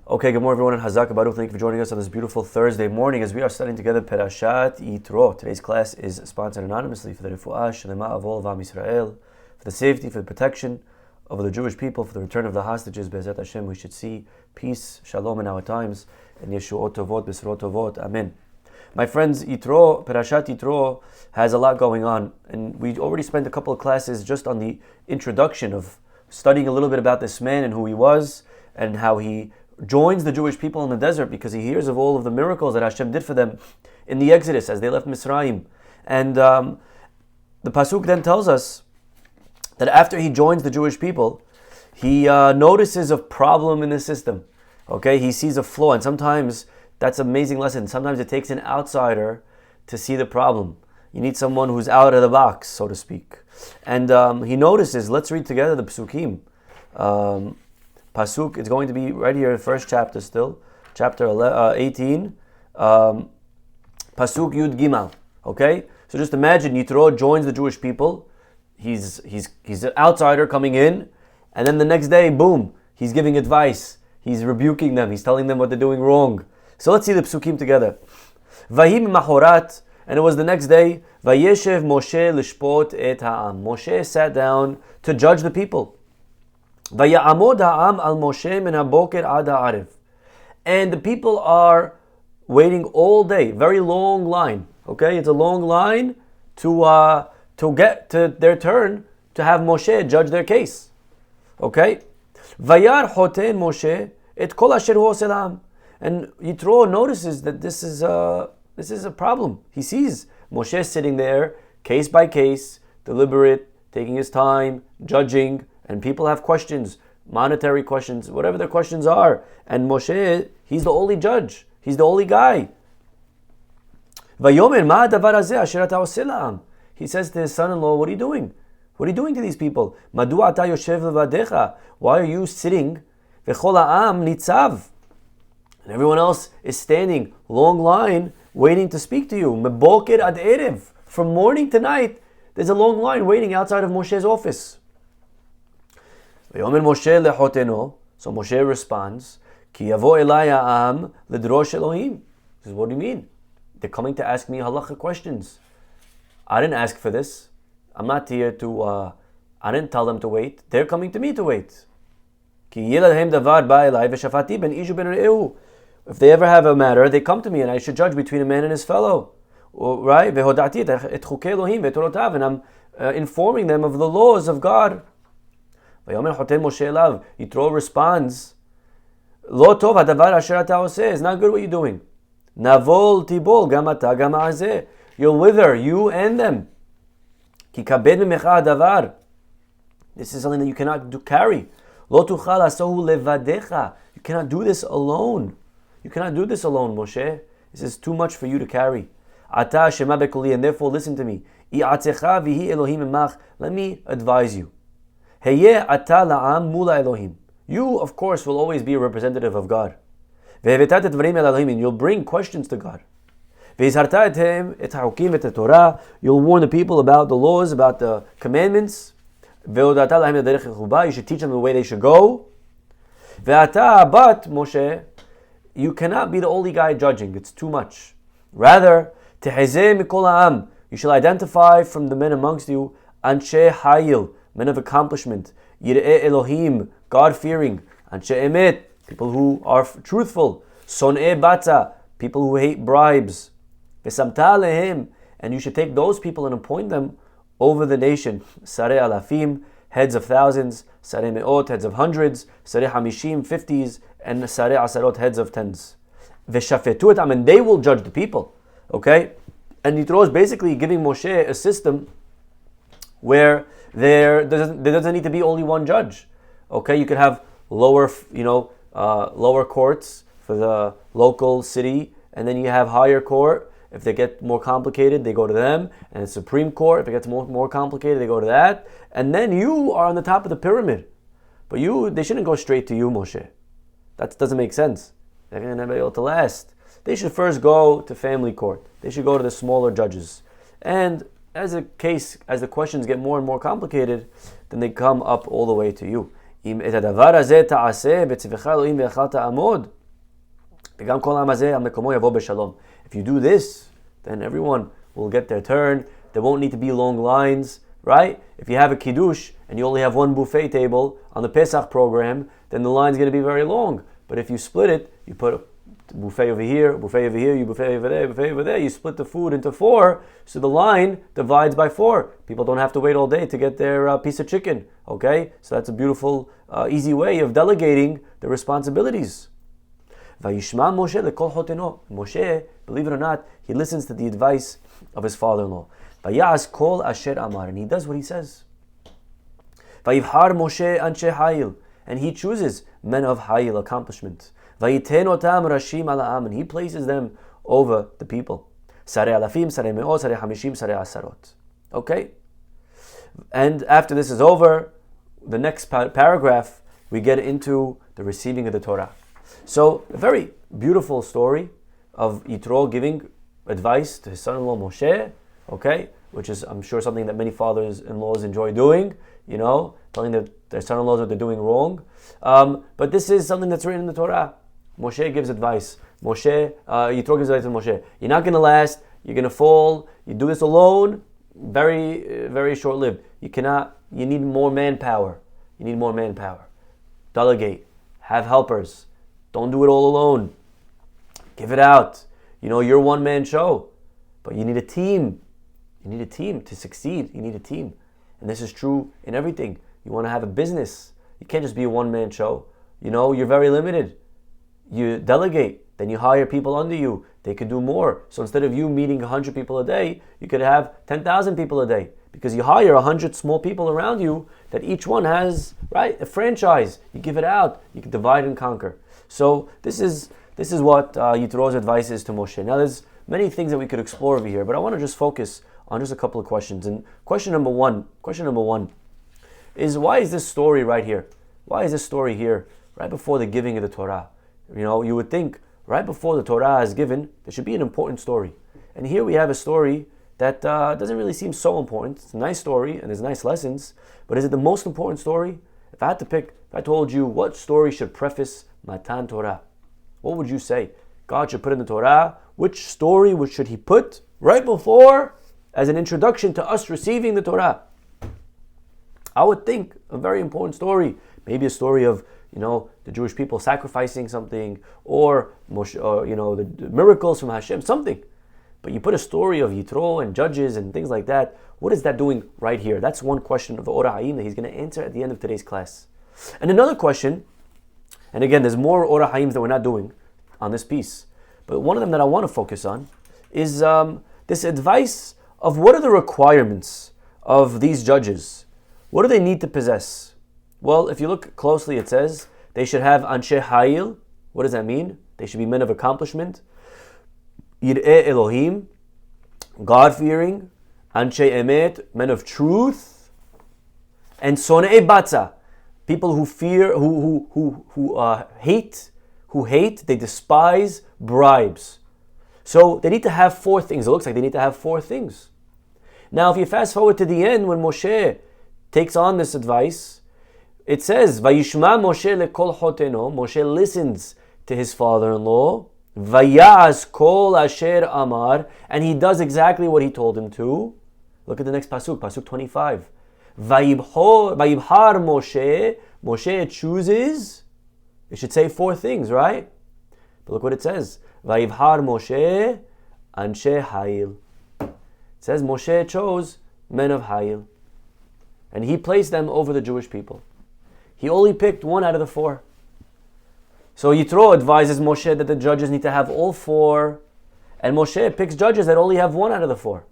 Okay, good morning everyone, and Hazak Baruch. Thank you for joining us on this beautiful Thursday morning as we are studying together Perashat Yitro. Today's class is sponsored anonymously for the Refuah Shlema of all of Am Yisrael, for the safety, for the protection of the Jewish people, for the return of the hostages. Be'ezrat Hashem, we should see peace, shalom in our times, and Yeshuot Tovot, Besrot Tovot. Amen. My friends, Yitro, Perashat Yitro has a lot going on, and we already spent a couple of classes just on the introduction of studying a little bit about this man and who he was, and how he joins the Jewish people in the desert because he hears of all of the miracles that Hashem did for them in the Exodus as they left Mitzrayim. And the Pasuk then tells us that after he joins the Jewish people, he notices a problem in the system. Okay, he sees a flaw, and sometimes that's an amazing lesson. Sometimes it takes an outsider to see the problem. You need someone who's out of the box, so to speak. And he notices, let's read together the Pasukim. Pasuk, it's going to be right here in the first chapter still, chapter 18, Pasuk Yud Gimal. Okay, so just imagine Yitro joins the Jewish people. He's an outsider coming in, and then the next day, boom, he's giving advice. He's rebuking them. He's telling them what they're doing wrong. So let's see the Pasukim together. Vayim machorat, and it was the next day. Vayeshev Moshe lishpot et ha'am. Moshe sat down to judge the people. Vaya'amod ha'am al Moshe min haboker ad ha'arev. And the people are waiting all day, very long line. Okay, it's a long line to get to their turn to have Moshe judge their case. Okay, Vayar hoten Moshe et kol asher hu oseh la'am. And Yitro notices that this is a problem. He sees Moshe sitting there, case by case, deliberate, taking his time, judging. And people have questions, monetary questions, whatever their questions are. And Moshe, he's the only judge. He's the only guy. He says to his son-in-law, what are you doing? What are you doing to these people? Why are you sitting? And everyone else is standing, long line, waiting to speak to you. From morning to night, there's a long line waiting outside of Moshe's office. So Moshe responds, Ki yavo elai ha'am lidrosh Elohim. He says, what do you mean? They're coming to ask me halacha questions. I didn't ask for this. I'm not here to, I didn't tell them to wait. They're coming to me to wait. Ki yiladhem davar ba'elai v'shafati ben ishu ben re'ehu. If they ever have a matter, they come to me and I should judge between a man and his fellow. Right? Ve'hodati et chukei Elohim ve'torotav. And I'm informing them of the laws of God. Yitro responds, Lo tov hadavar asher ata oseh. It's not good what you're doing. Navol tibol gam ata gam ha'azeh. You'll wither, you and them. Ki kabed mimecha hadavar. This is something that you cannot carry. Lo tuchal asahu levadecha. You cannot do this alone. You cannot do this alone, Moshe. This is too much for you to carry. Ata shema bekoli, and therefore listen to me. I'atzecha vihi Elohim emach. Let me advise you. You, of course, will always be a representative of God. And you'll bring questions to God. You'll warn the people about the laws, about the commandments. You should teach them the way they should go. But Moshe, you cannot be the only guy judging. It's too much. Rather, you shall identify from the men amongst you anshe hayil, men of accomplishment, Yir'eh Elohim, God-fearing, Anshe Emet, people who are truthful, Son'eh Batza, people who hate bribes, V'samta Alehem, and you should take those people and appoint them over the nation, Sareh Alafim, heads of thousands, Sareh Me'ot, heads of hundreds, Sareh Hamishim, 50s, and Sareh Asarot, heads of tens. V'shafetu etam, and they will judge the people. Okay? And Yitro is basically giving Moshe a system where there doesn't need to be only one judge. Okay, you could have lower courts for the local city, and then you have higher court. If they get more complicated, they go to them, and the Supreme Court, if it gets more complicated, they go to that, and then you are on the top of the pyramid. But they shouldn't go straight to you, Moshe. That doesn't make sense. They're going to be able to last. They should first go to family court. They should go to the smaller judges, and as the questions get more and more complicated, then they come up all the way to you. If you do this, then everyone will get their turn. There won't need to be long lines, right? If you have a kiddush and you only have one buffet table on the Pesach program, then the line's going to be very long. But if you split it, you put a buffet over here, you buffet over there, you split the food into 4, so the line divides by 4. People don't have to wait all day to get their piece of chicken, okay? So that's a beautiful, easy way of delegating the responsibilities. Vayishma Moshe lekol choteno. Moshe, believe it or not, he listens to the advice of his father-in-law. Vayas kol asher amar, and he does what he says. Vayivhar Moshe anshe hayil, and he chooses men of hayil, accomplishment. Vayiten otam rashim ala am, and he places them over the people. Sarei alafim, sarei me'ot, sarei hamishim, sarei asarot. Okay? And after this is over, the next paragraph, we get into the receiving of the Torah. So, a very beautiful story of Yitro giving advice to his son-in-law Moshe, okay, which is, I'm sure, something that many fathers-in-laws enjoy doing, telling their son-in-laws what they're doing wrong. But this is something that's written in the Torah. Moshe gives advice. Yitro gives advice to Moshe. You're not going to last, you're going to fall, you do this alone, very, very short-lived. You need more manpower. Delegate. Have helpers. Don't do it all alone. Give it out. You're one-man show. But you need a team. You need a team to succeed. You need a team. And this is true in everything. You want to have a business. You can't just be a one-man show. You're very limited. You delegate. Then you hire people under you. They could do more. So instead of you meeting 100 people a day, you could have 10,000 people a day. Because you hire 100 small people around you that each one has, right, a franchise. You give it out. You can divide and conquer. So this is what Yitro's advice is to Moshe. Now there's many things that we could explore over here, but I want to just focus on just a couple of questions. And question number one is, why is this story right here? Why is this story here right before the giving of the Torah? You would think right before the Torah is given, there should be an important story. And here we have a story that doesn't really seem so important. It's a nice story and there's nice lessons, but is it the most important story? If I told you what story should preface Matan Torah, what would you say? God should put in the Torah. Which story should He put right before as an introduction to us receiving the Torah? I would think a very important story. Maybe a story of the Jewish people sacrificing something, or the miracles from Hashem, something. But you put a story of Yitro and judges and things like that. What is that doing right here? That's one question of the Ora Hayim that he's going to answer at the end of today's class. And another question, and again, there's more Ora Hayims that we're not doing on this piece, but one of them that I want to focus on is this advice of what are the requirements of these judges? What do they need to possess? Well, if you look closely, it says they should have Anshe Hayil. What does that mean? They should be men of accomplishment. Yir'e Elohim, God-fearing. Anshe Emet, men of truth. And Sonei Batza, people who fear, who hate, they despise bribes. So they need to have 4 things. It looks like they need to have 4 things. Now, if you fast forward to the end, when Moshe takes on this advice, it says, Vayishma Moshe lekol choteno. Moshe listens to his father-in-law. Vayaz kol asher amar. And he does exactly what he told him to. Look at the next pasuk, pasuk 25. Vayibhar Moshe. Moshe chooses. It should say 4 things, right? But look what it says. Vayibhar Moshe anshe hayil. It says Moshe chose men of hayil. And he placed them over the Jewish people. He only picked 1 out of the 4. So Yitro advises Moshe that the judges need to have all 4. And Moshe picks judges that only have 1 out of the 4.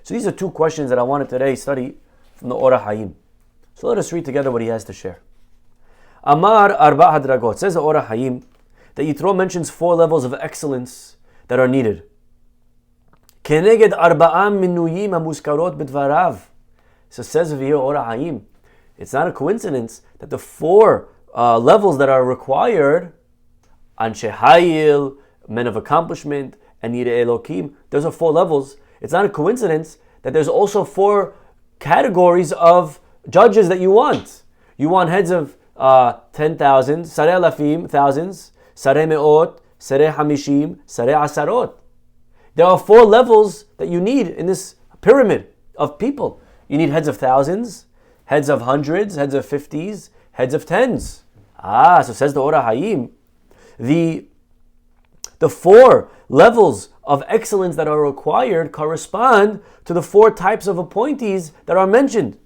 So these are 2 questions that I wanted today study from the Ora Hayim. So let us read together what he has to share. Amar Arba Hadragot. Says the Ora Hayim that Yitro mentions 4 levels of excellence that are needed. Keneged arba'am minuyim hamuskarot b'dvarav. So says over here Ora Hayim, it's not a coincidence that the 4 levels that are required, Anshe Hayil, men of accomplishment, and Yirei Elokim, those are 4 levels. It's not a coincidence that there's also 4 categories of judges that you want. You want heads of 10,000, Sarei Alafim, thousands, Sareh Me'ot, Sareh Hamishim, Sareh Asarot. There are 4 levels that you need in this pyramid of people. You need heads of thousands, heads of hundreds, heads of 50s, heads of 10s. So says the Ora Hayim, the 4 levels of excellence that are required correspond to the 4 types of appointees that are mentioned.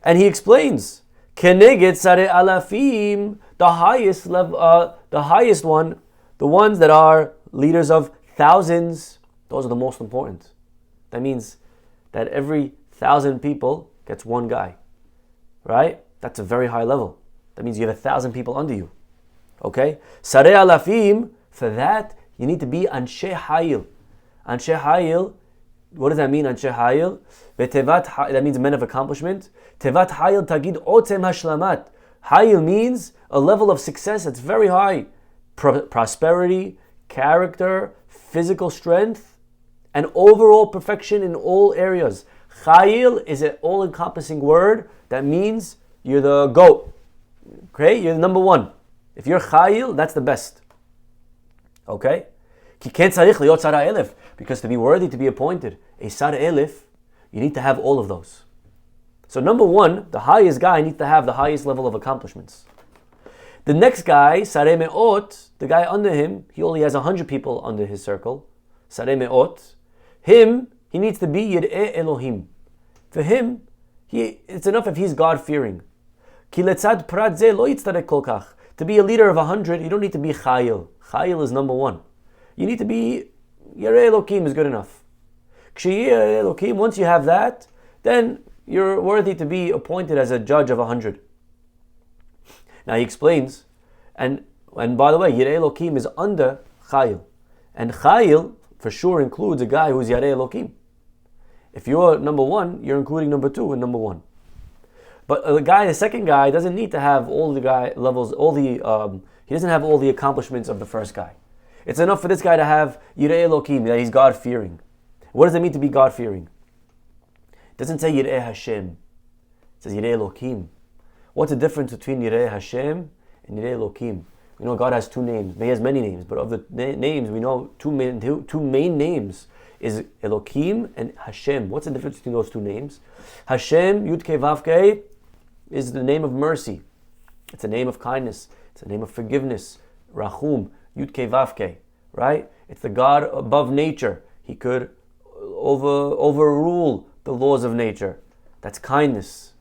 And he explains, Keneged Sareh Alafim, the highest level, the highest one, the ones that are leaders of thousands, those are the most important. That means that every 1,000 people gets one guy, right? That's a very high level. That means you have 1,000 people under you. Okay? Sareh Alafim, for that, you need to be Anshe Hayil. Anshe Hayil, what does that mean, Anshe Hayil? That means men of accomplishment. Tevat Hayil Tagid Otzem Hashlamat. Hayil means a level of success that's very high. Prosperity, character, physical strength, and overall perfection in all areas. Chayil is an all-encompassing word that means you're the GOAT. Okay? You're the number 1. If you're Chayil, that's the best. Okay? Because to be worthy to be appointed a Sar Elif, you need to have all of those. So number 1, the highest guy needs to have the highest level of accomplishments. The next guy, Sareh Me'ot, the guy under him, he only has 100 people under his circle. Sareh Me'ot. Him, he needs to be Yir'eh Elohim. For him, it's enough if he's God-fearing. Ki letzad prat zeh lo yitztarek kol kach. To be a leader of 100, you don't need to be Chayil. Chayil is number 1. You need to be Yir'eh Elohim is good enough. K'shi Yir'eh Elohim, once you have that, then you're worthy to be appointed as a judge of 100. Now he explains, and by the way, Yir'eh Elohim is under Chayil. And Chayil for sure includes a guy who's Yir'eh Elohim. If you're number 1, you're including number 2 and number 1. But the second guy doesn't need to have all the guy levels, he doesn't have all the accomplishments of the first guy. It's enough for this guy to have Yir'eh Elohim, that he's God-fearing. What does it mean to be God-fearing? It doesn't say Yir'eh Hashem. It says Yir'eh Elohim. What's the difference between Yir'eh Hashem and Yir'eh Elohim? We know God has 2 names. He has many names, but of the names, we know two main names is Elohim and Hashem. What's the difference between those 2 names? Hashem, Yud Kei Vav Kei, is the name of mercy. It's a name of kindness. It's a name of forgiveness. Rachum, Yud Kei Vav Kei, right? It's the God above nature. He could overrule the laws of nature. That's kindness.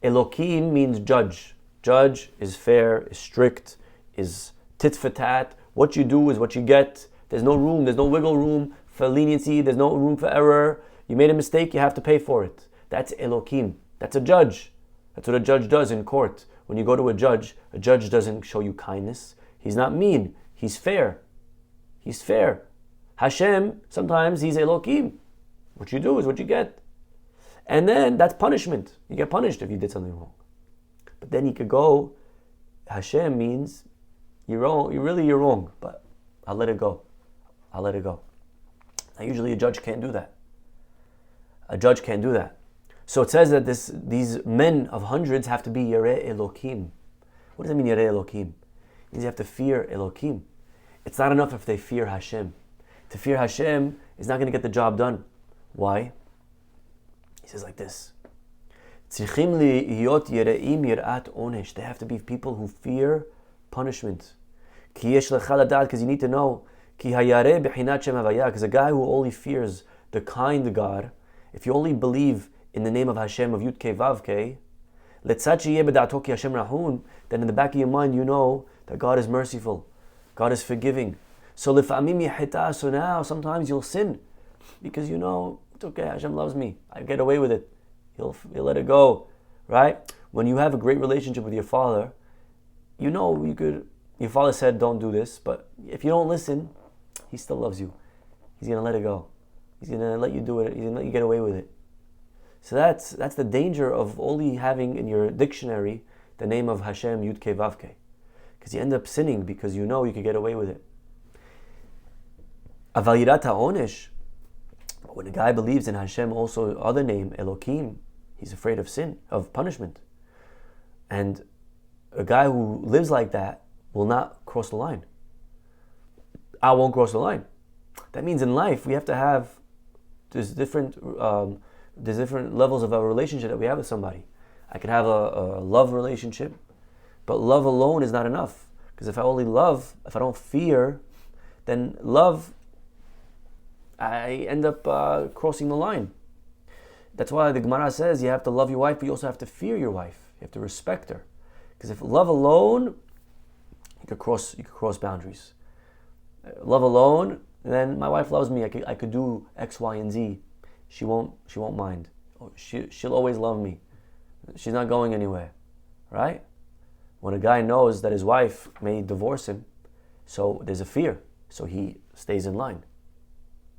Elohim means judge. Judge is fair, is strict, is tit for tat. What you do is what you get. There's no room, there's no wiggle room for leniency, there's no room for error. You made a mistake, you have to pay for it. That's Elohim. That's a judge. That's what a judge does in court. When you go to a judge doesn't show you kindness. He's not mean, he's fair. He's fair. Hashem, sometimes he's Elohim. What you do is what you get. And then that's punishment. You get punished if you did something wrong. But then you could go, Hashem means you're wrong, you're wrong, but I'll let it go. I'll let it go. Now usually a judge can't do that. A judge can't do that. So it says that these men of hundreds have to be Yir'eh Elohim. What does it mean, Yir'eh Elohim? It means you have to fear Elohim. It's not enough if they fear Hashem. To fear Hashem is not going to get the job done. Why? He says like this. They have to be people who fear punishment. Because you need to know, because a guy who only fears the kind God, if you only believe in the name of Hashem, of Yud Kei Vav Kei, then in the back of your mind you know that God is merciful, God is forgiving. So now sometimes you'll sin because you know it's okay, Hashem loves me, I get away with it. He'll let it go, right? When you have a great relationship with your father, you know your father said don't do this, but if you don't listen, he still loves you. He's going to let it go. He's going to let you do it. He's going to let you get away with it. So that's the danger of only having in your dictionary the name of Hashem, Yud Kei Vav Kei. Because you end up sinning because you know you could get away with it. Aval yirat ha'onesh, when a guy believes in Hashem, also other name, Elohim, he's afraid of sin, of punishment. And a guy who lives like that will not cross the line. I won't cross the line. That means in life we have to have there's different levels of a relationship that we have with somebody. I can have a love relationship, but love alone is not enough. Because if I only love, if I don't fear, then love, I end up crossing the line. That's why the Gemara says you have to love your wife, but you also have to fear your wife. You have to respect her. Because if love alone, you could cross boundaries. Love alone, then my wife loves me. I could do X, Y, and Z. She won't mind. She'll always love me. She's not going anywhere, right? When a guy knows that his wife may divorce him, so there's a fear, so he stays in line,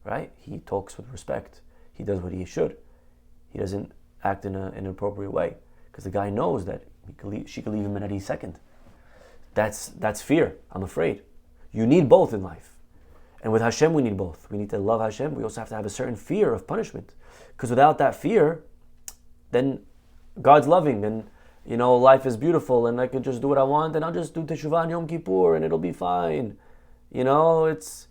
right? He talks with respect. He does what he should. He doesn't act in an inappropriate way because the guy knows that she could leave him at any second. That's fear. I'm afraid. You need both in life. And with Hashem, we need both. We need to love Hashem. We also have to have a certain fear of punishment. Because without that fear, then God's loving and, life is beautiful and I can just do what I want and I'll just do Teshuvah on Yom Kippur and it'll be fine. It's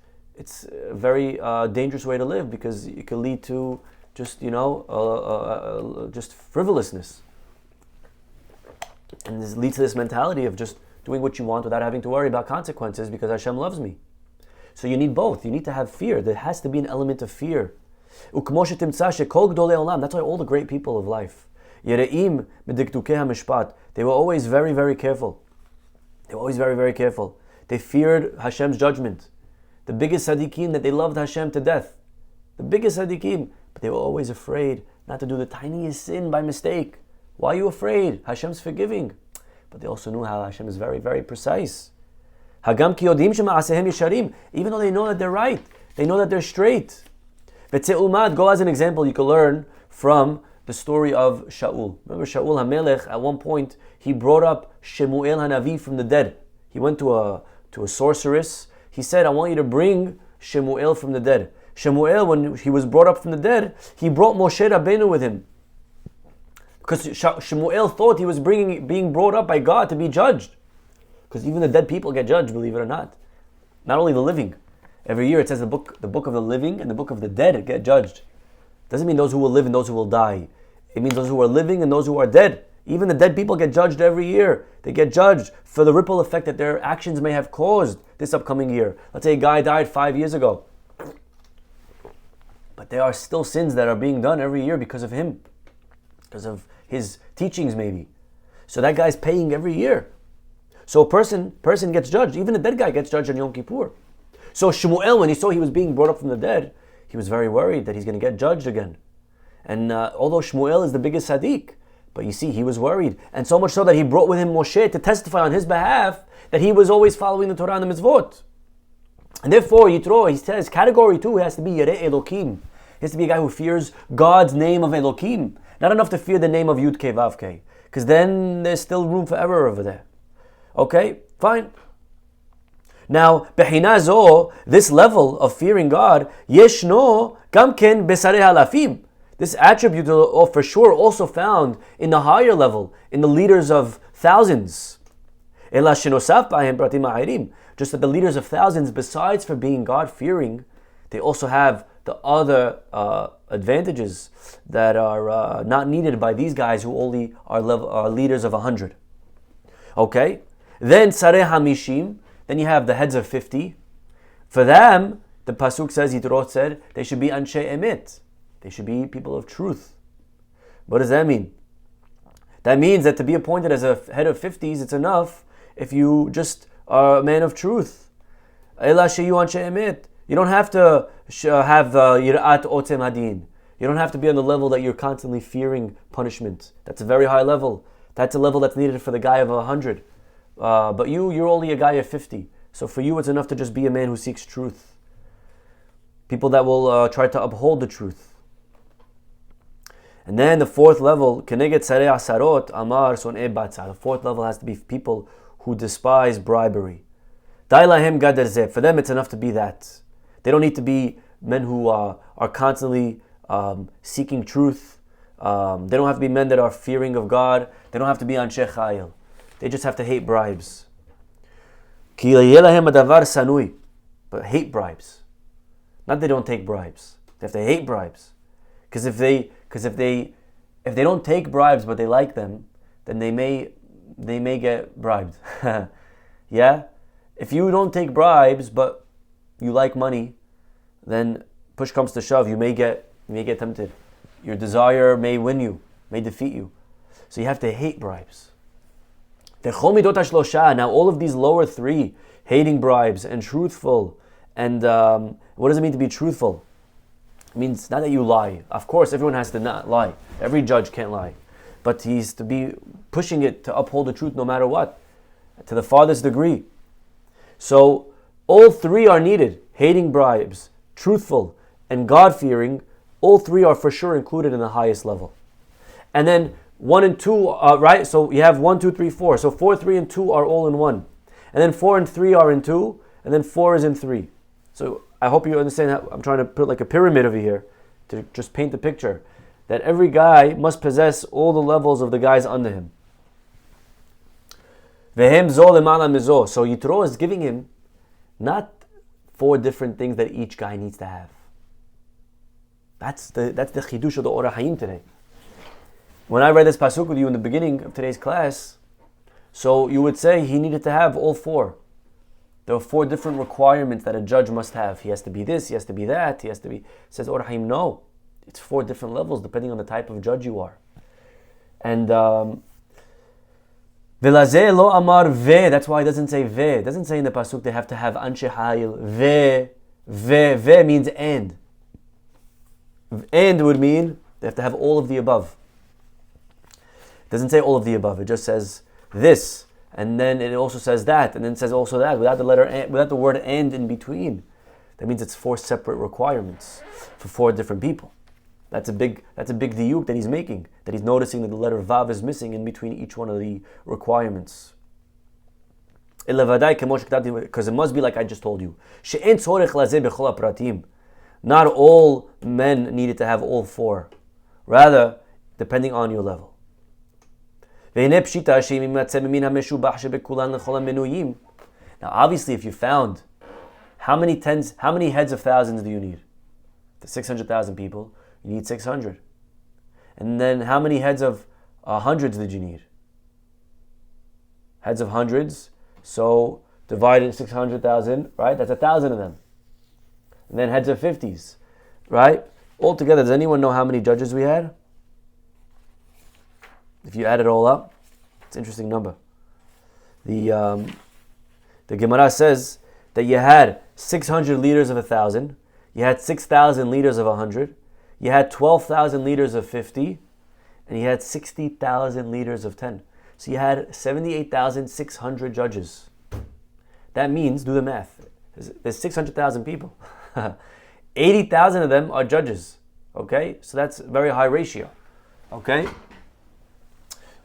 a very dangerous way to live because it can lead to just, just frivolousness. And this leads to this mentality of just doing what you want without having to worry about consequences because Hashem loves me. So you need both. You need to have fear. There has to be an element of fear. That's why all the great people of life, they were always very, very careful. They were always very, very careful. They feared Hashem's judgment. The biggest tzaddikim, that they loved Hashem to death. The biggest tzaddikim, but they were always afraid not to do the tiniest sin by mistake. Why are you afraid? Hashem's forgiving. But they also knew how Hashem is very, very precise. Even though they know that they're right, they know that they're straight. Go as an example, you can learn from the story of Shaul. Remember Shaul HaMelech, at one point, he brought up Shemuel HaNavi from the dead. He went to a sorceress. He said, I want you to bring Shemuel from the dead. Shemuel, when he was brought up from the dead, he brought Moshe Rabbeinu with him. Because Shemuel thought he was being brought up by God to be judged. Because even the dead people get judged, believe it or not. Not only the living. Every year it says the book of the living and the book of the dead get judged. Doesn't mean those who will live and those who will die. It means those who are living and those who are dead. Even the dead people get judged every year. They get judged for the ripple effect that their actions may have caused this upcoming year. Let's say a guy died 5 years ago. But there are still sins that are being done every year because of him. Because of his teachings maybe. So that guy's paying every year. So a person gets judged. Even a dead guy gets judged on Yom Kippur. So Shemuel, when he saw he was being brought up from the dead, he was very worried that he's going to get judged again. And although Shemuel is the biggest tzaddik, but you see, he was worried. And so much so that he brought with him Moshe to testify on his behalf that he was always following the Torah and the mitzvot. And therefore, Yitro, he says, category 2 has to be Yerei Elokim. He has to be a guy who fears God's name of Elokim. Not enough to fear the name of Yud Kei Vav Kei. Because then there's still room for error over there. Okay, fine. Now, Bechina zo, this level of fearing God, Yeshno Gamken Besarei Halafim. This attribute for sure also found in the higher level, in the leaders of thousands. Just that the leaders of thousands, besides for being God-fearing, they also have the other advantages that are not needed by these guys who only are leaders of 100. Okay? Then Sareh Hamishim, then you have the heads of 50. For them, the Pasuk says, Yitro said, they should be Anshe Emet. They should be people of truth. What does that mean? That means that to be appointed as a head of 50s, it's enough if you just are a man of truth. Ela sheyu Anshe Emet. You don't have to have Yirat Otem Hadin. You don't have to be on the level that you're constantly fearing punishment. That's a very high level. That's a level that's needed for the guy of 100. But you're only a guy of 50. So for you, it's enough to just be a man who seeks truth. People that will try to uphold the truth. And then the fourth level, Keneget Sarei Asarot Amar Son'e Batza. The fourth level has to be people who despise bribery. Dai lahem gader zeh. For them, it's enough to be that. They don't need to be men who are constantly seeking truth. They don't have to be men that are fearing of God. They don't have to be Anshe Chayil. They just have to hate bribes. Ki yeh lahem adavar sanui. but hate bribes. Not they don't take bribes. They have to hate bribes. Because if they don't take bribes but they like them, then they may get bribed. Yeah? If you don't take bribes but you like money, then push comes to shove, you may get tempted. Your desire may win you, may defeat you. So you have to hate bribes. Now all of these lower three, hating bribes and truthful, and what does it mean to be truthful? It means not that you lie. Of course, everyone has to not lie. Every judge can't lie. But he's to be pushing it to uphold the truth no matter what, to the farthest degree. So all three are needed. Hating bribes, truthful, and God-fearing, all three are for sure included in the highest level. And then 1 and 2, right? So you have 1, 2, 3, 4. So 4, 3, and 2 are all in 1. And then 4 and 3 are in 2. And then 4 is in 3. So I hope you understand how I'm trying to put like a pyramid over here to just paint the picture. That every guy must possess all the levels of the guys under him. Vehem zo lemala mizo. So Yitro is giving him not 4 different things that each guy needs to have. That's the chidush of the Orah Hayim today. When I read this pasuk with you in the beginning of today's class, so you would say he needed to have all 4. There are 4 different requirements that a judge must have. He has to be this, he has to be that, he has to be... Says Orah Hayim, no. It's 4 different levels depending on the type of judge you are. And Velazeh lo amar ve. That's why it doesn't say ve. It doesn't say in the pasuk they have to have anshe hayil. Ve means and. And would mean they have to have all of the above. It doesn't say all of the above. It just says this, and then it also says that, and then it says also that without the letter and, without the word and in between. That means it's 4 separate requirements for 4 different people. That's a big diuk that he's making, that he's noticing that the letter Vav is missing in between each one of the requirements. Because it must be like I just told you. Not all men needed to have all 4. Rather, depending on your level. Now obviously if you found, how many heads of thousands do you need? The 600,000 people, you need 600. And then how many heads of hundreds did you need? Heads of hundreds, so divided 600,000, right? That's 1,000 of them. And then heads of 50s, right? Altogether, does anyone know how many judges we had? If you add it all up, it's an interesting number. The Gemara says that you had 600 leaders of 1,000, you had 6,000 leaders of 100, you had 12,000 leaders of 50, and you had 60,000 leaders of 10. So you had 78,600 judges. That means, do the math, there's 600,000 people. 80,000 of them are judges. Okay? So that's a very high ratio. Okay?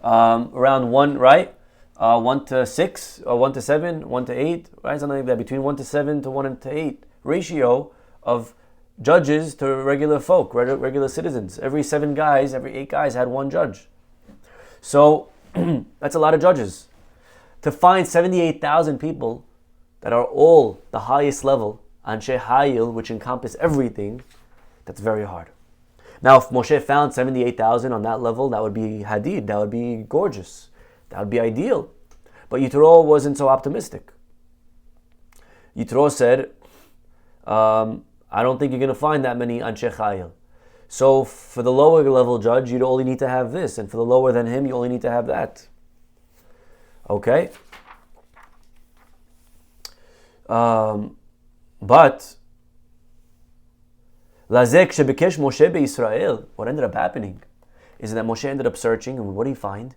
Around 1, right? 1 to 6, or 1 to 7, 1 to 8, right? Something like that. Between 1 to 7 to 1 to 8 ratio of judges to regular folk, regular citizens. Every 7 guys, every 8 guys had 1 judge. So that's a lot of judges. To find 78,000 people that are all the highest level, Anshe Hayil, which encompass everything, that's very hard. Now, if Moshe found 78,000 on that level, that would be hadid, that would be gorgeous, that would be ideal. But Yitro wasn't so optimistic. Yitro said, I don't think you're going to find that many Anshe Hayil. So for the lower level judge, you'd only need to have this, and for the lower than him, you only need to have that. Okay? But Lazek Shebikesh Moshe Israel, what ended up happening is that Moshe ended up searching, and what did he find?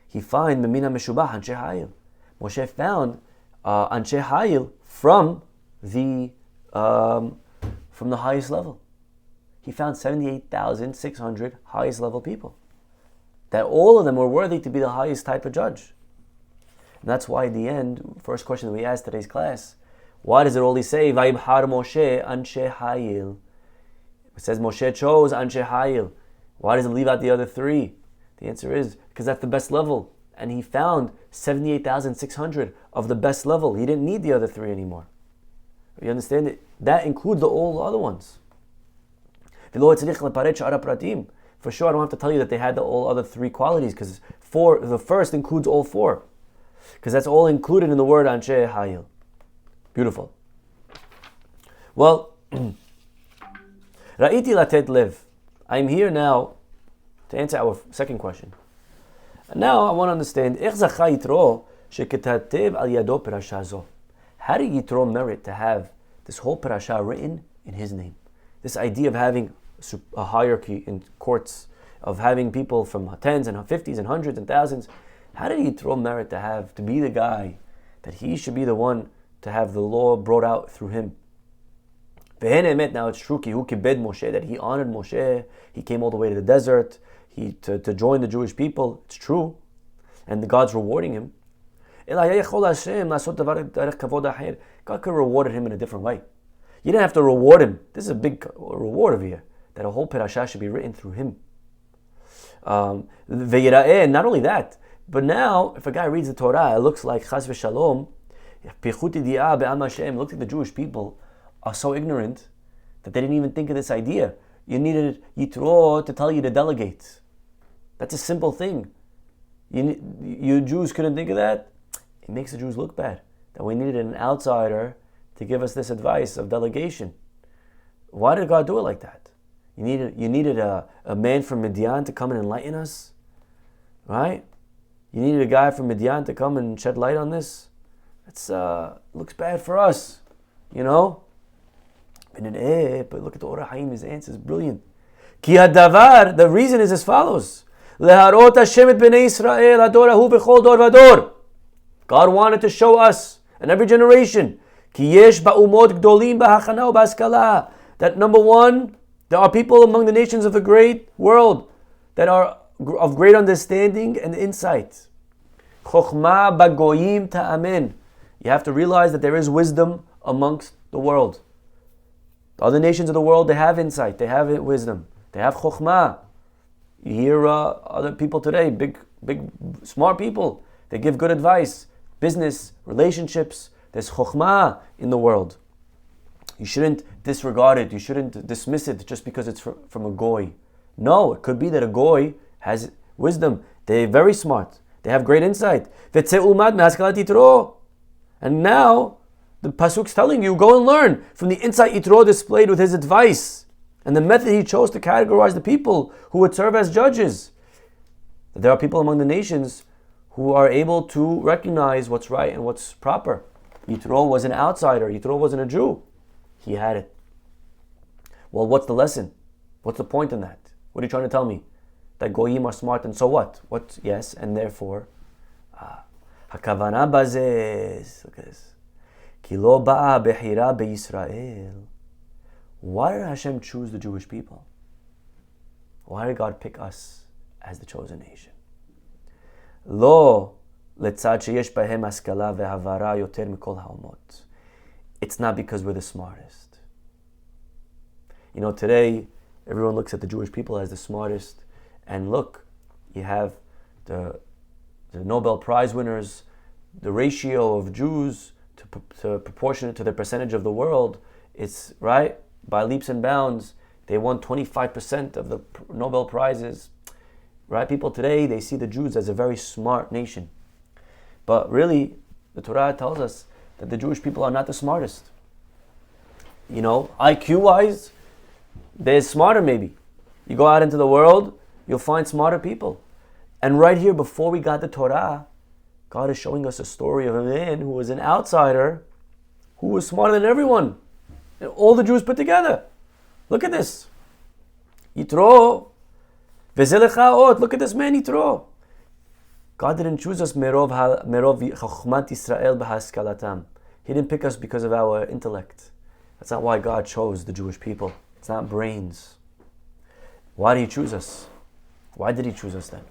He found Memina Meshubah Anshe Hayil. Moshe found Anshe Hayil from the highest level. He found 78,600 highest level people. That all of them were worthy to be the highest type of judge. And that's why at the end, first question that we asked today's class, why does it only say Vayibhar Moshe Anshe Hayil? It says Moshe chose Anshe Hayil. Why does it leave out the other 3? The answer is because that's the best level. And he found 78,600 of the best level. He didn't need the other 3 anymore. You understand it? That includes all the other ones. For sure, I don't have to tell you that they had all other three qualities, because the first includes all four. Because that's all included in the word Anshe Hayil. Beautiful. Well, Ra'iti latet lev. I'm here now to answer our second question. And now I want to understand, how did Yitro merit to have this whole parasha written in his name? This idea of having a hierarchy in courts, of having people from tens and fifties and hundreds and thousands. How did Yitro merit to be the guy that he should be the one to have the law brought out through him? Now it's true that he honored Moshe. He came all the way to the desert to join the Jewish people. It's true, and the God's rewarding him. God could have rewarded him in a different way. You didn't have to reward him. This is a big reward over here, that a whole parasha should be written through him. Not only that, but now if a guy reads the Torah, it looks like Chas v'Shalom. It looks like the Jewish people are so ignorant that they didn't even think of this idea. You needed Yitro to tell you to delegate. That's a simple thing. You Jews couldn't think of that. It makes the Jews look bad. That we needed an outsider to give us this advice of delegation. Why did God do it like that? You needed a man from Midian to come and enlighten us, right? You needed a guy from Midian to come and shed light on this. It's looks bad for us, you know. But look at the Orah Haim. His answer is brilliant. Ki hadavar. The reason is as follows: Leharot Hashem et bnei Israel adorahu b'chol dor vador. God wanted to show us and every generation ki yesh ba'umot gdolim b'hachana u'b'haskala. That number one, there are people among the nations of the great world that are of great understanding and insight. Chokhmah bagoyim ta'amen. You have to realize that there is wisdom amongst the world. The other nations of the world, they have insight, they have wisdom, they have chokhmah. You hear other people today, big, smart people, they give good advice, business, relationships. There's chokhmah in the world. You shouldn't disregard it, you shouldn't dismiss it just because it's from a goy. No, it could be that a goy has wisdom. They're very smart, they have great insight. And now, the Pasuk's telling you, go and learn from the insight Yitro displayed with his advice and the method he chose to categorize the people who would serve as judges. There are people among the nations who are able to recognize what's right and what's proper. Yitro was an outsider. Yitro wasn't a Jew. He had it. Well, what's the lesson? What's the point in that? What are you trying to tell me? That Goyim are smart and so what? What? Yes, and therefore, Hakavana bazes. Look at this. Why did Hashem choose the Jewish people? Why did God pick us as the chosen nation? It's not because we're the smartest. You know, today everyone looks at the Jewish people as the smartest, and look, you have the Nobel Prize winners, the ratio of Jews to proportionate to the percentage of the world, it's right by leaps and bounds. They won 25% of the Nobel Prizes. Right? People today, they see the Jews as a very smart nation. But really, the Torah tells us that the Jewish people are not the smartest. You know, IQ-wise, they're smarter maybe. You go out into the world, you'll find smarter people. And right here, before we got the Torah, God is showing us a story of a man who was an outsider, who was smarter than everyone. And all the Jews put together. Look at this. Yitro. Look at this man, Yitro. God didn't choose us merov chokhmat Yisrael b'haskalatam. He didn't pick us because of our intellect. That's not why God chose the Jewish people. It's not brains. Why did He choose us? Why did He choose us then?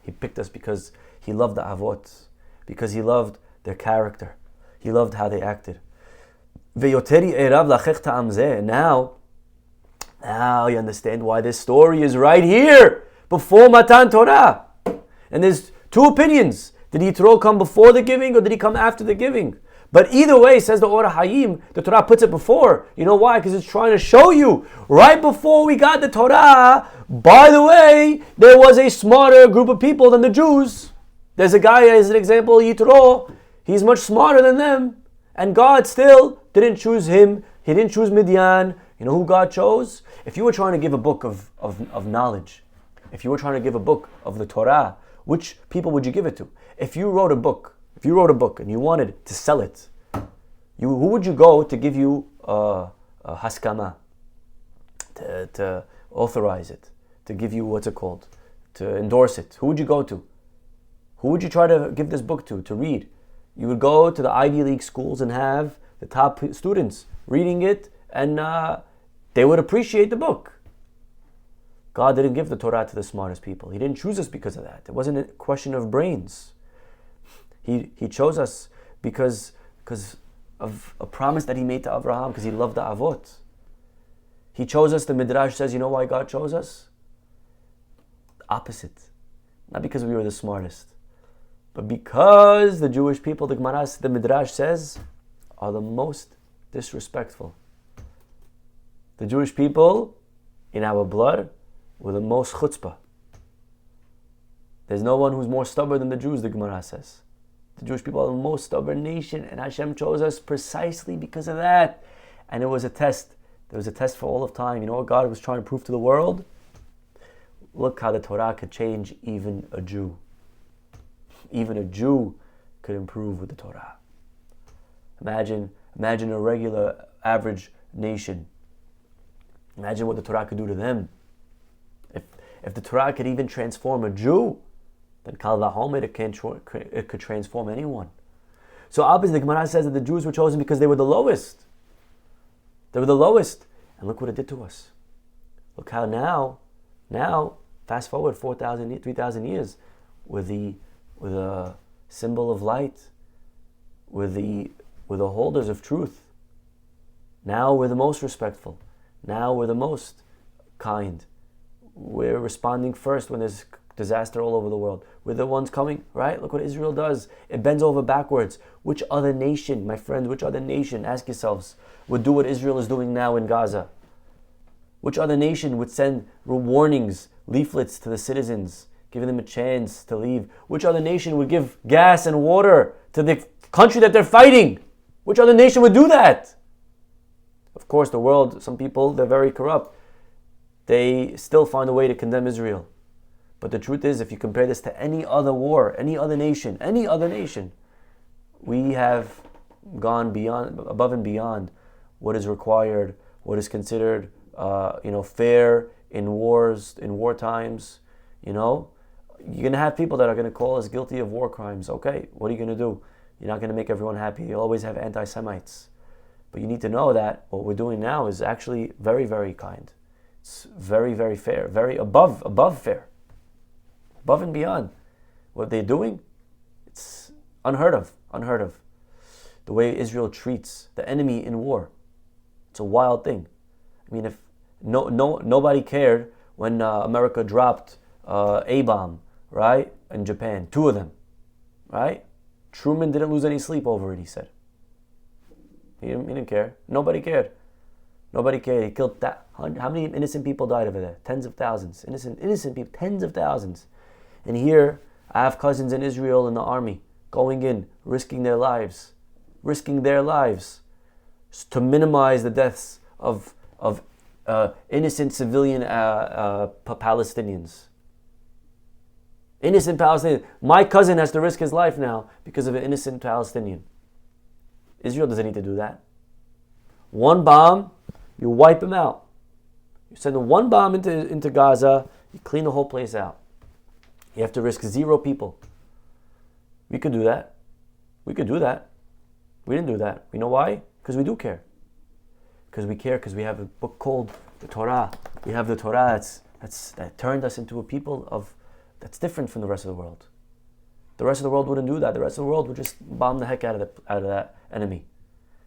He picked us because He loved the Avot, because He loved their character. He loved how they acted. Now you understand why this story is right here, before Matan Torah. And there's two opinions. Did Yitro come before the giving or did he come after the giving? But either way, says the Or HaHayim, the Torah puts it before. You know why? Because it's trying to show you, right before we got the Torah, by the way, there was a smarter group of people than the Jews. There's a guy, as an example, Yitro. He's much smarter than them. And God still didn't choose him. He didn't choose Midian. You know who God chose? If you were trying to give a book of knowledge, if you were trying to give a book of the Torah, which people would you give it to? If you wrote a book and you wanted to sell it, who would you go to give you a haskama, to authorize it, to give you, to endorse it? Who would you go to? Who would you try to give this book to read? You would go to the Ivy League schools and have the top students reading it, and they would appreciate the book. God didn't give the Torah to the smartest people. He didn't choose us because of that. It wasn't a question of brains. He chose us because of a promise that he made to Abraham, because he loved the Avot. He chose us, the Midrash says, you know why God chose us? The opposite. Not because we were the smartest, but because the Jewish people, the Midrash says, are the most disrespectful. The Jewish people, in our blood, were the most chutzpah. There's no one who's more stubborn than the Jews, the Gemara says. The Jewish people are the most stubborn nation, and Hashem chose us precisely because of that. And it was a test. There was a test for all of time. You know what God was trying to prove to the world? Look how the Torah could change even a Jew. Even a Jew could improve with the Torah. Imagine a regular, average nation. Imagine what the Torah could do to them. If the Torah could even transform a Jew, then Kal Vachomer, it could transform anyone. So obviously the Gemara says that the Jews were chosen because they were the lowest. They were the lowest. And look what it did to us. Look how now, fast forward 3,000 years, with a symbol of light, with the holders of truth. Now we're the most respectful. Now we're the most kind. We're responding first when there's disaster all over the world. We're the ones coming, right? Look what Israel does. It bends over backwards. Which other nation, my friends, which other nation, ask yourselves, would do what Israel is doing now in Gaza? Which other nation would send warnings, leaflets to the citizens, giving them a chance to leave? Which other nation would give gas and water to the country that they're fighting? Which other nation would do that? Of course, the world, some people, they're very corrupt. They still find a way to condemn Israel. But the truth is, if you compare this to any other war, any other nation, we have gone above and beyond what is required, what is considered, fair in wars, in war times. You're going to have people that are going to call us guilty of war crimes. Okay, what are you going to do? You're not going to make everyone happy. You'll always have anti-Semites. But you need to know that what we're doing now is actually very, very kind. It's very, very fair, very above fair, above and beyond. What they're doing, it's unheard of. The way Israel treats the enemy in war, it's a wild thing. I mean, if nobody cared when America dropped a bomb, right, in Japan, 2 of them, right? Truman didn't lose any sleep over it, he said. He didn't care. Nobody cared. He killed that. How many innocent people died over there? Tens of thousands. Innocent people, tens of thousands. And here, I have cousins in Israel in the army, going in, risking their lives to minimize the deaths of innocent civilian Palestinians. Innocent Palestinians. My cousin has to risk his life now because of an innocent Palestinian. Israel doesn't need to do that. One bomb, you wipe them out. You send one bomb into Gaza, you clean the whole place out. You have to risk 0 people. We could do that. We didn't do that. You know why? Because we do care. Because we care, because we have a book called the Torah. We have the Torah that turned us into a people that's different from the rest of the world. The rest of the world wouldn't do that. The rest of the world would just bomb the heck out of that enemy.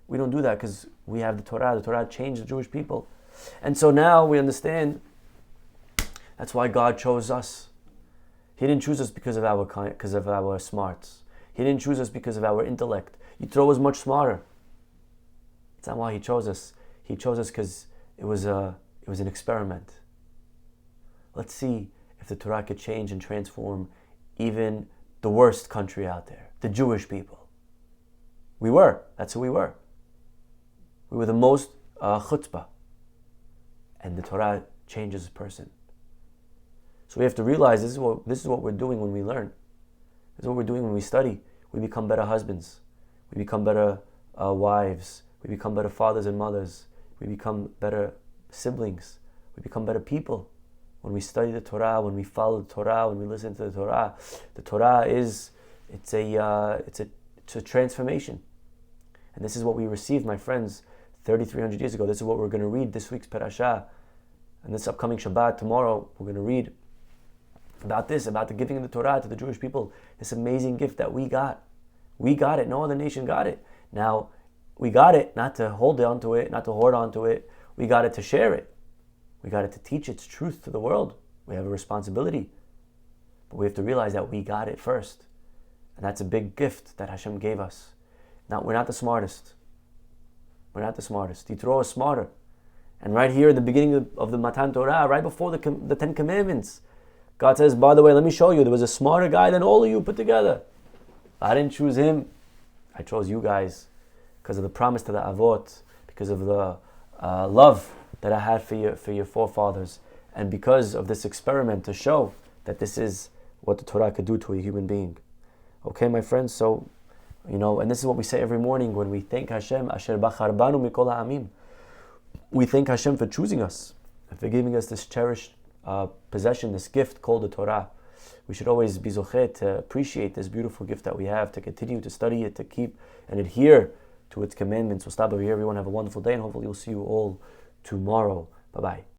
We don't do that because we have the Torah. The Torah changed the Jewish people. And so now we understand that's why God chose us. He didn't choose us because of our smarts. He didn't choose us because of our intellect. Yitro was much smarter. It's not why he chose us. He chose us because it was an experiment. Let's see if the Torah could change and transform even the worst country out there, the Jewish people. That's who we were. We were the most chutzpah. And the Torah changes a person. So we have to realize this is what we're doing when we learn. This is what we're doing when we study. We become better husbands. We become better wives. We become better fathers and mothers. We become better siblings. We become better people. When we study the Torah, when we follow the Torah, when we listen to the Torah it's a transformation. And this is what we received, my friends, 3,300 years ago. This is what we're going to read this week's parashah. And this upcoming Shabbat, tomorrow, we're going to read about this, about the giving of the Torah to the Jewish people. This amazing gift that we got. We got it. No other nation got it. Now, we got it not to hold on to it, not to hoard on to it. We got it to share it. We got it to teach its truth to the world. We have a responsibility. But we have to realize that we got it first. And that's a big gift that Hashem gave us. Now, we're not the smartest. We're not the smartest. Yitro is smarter. And right here at the beginning of the Matan Torah, right before the 10 Commandments, God says, by the way, let me show you, there was a smarter guy than all of you put together. I didn't choose him. I chose you guys because of the promise to the Avot, because of the love that I had for your forefathers, and because of this experiment to show that this is what the Torah could do to a human being. Okay, my friends, so, and this is what we say every morning when we thank Hashem, Asher Bachar Banu Mikol Ha'amim. We thank Hashem for choosing us, and for giving us this cherished possession, this gift called the Torah. We should always be zocheh to appreciate this beautiful gift that we have, to continue to study it, to keep and adhere to its commandments. We'll stop over here. Everyone have a wonderful day, and hopefully we'll see you all tomorrow. Bye-bye.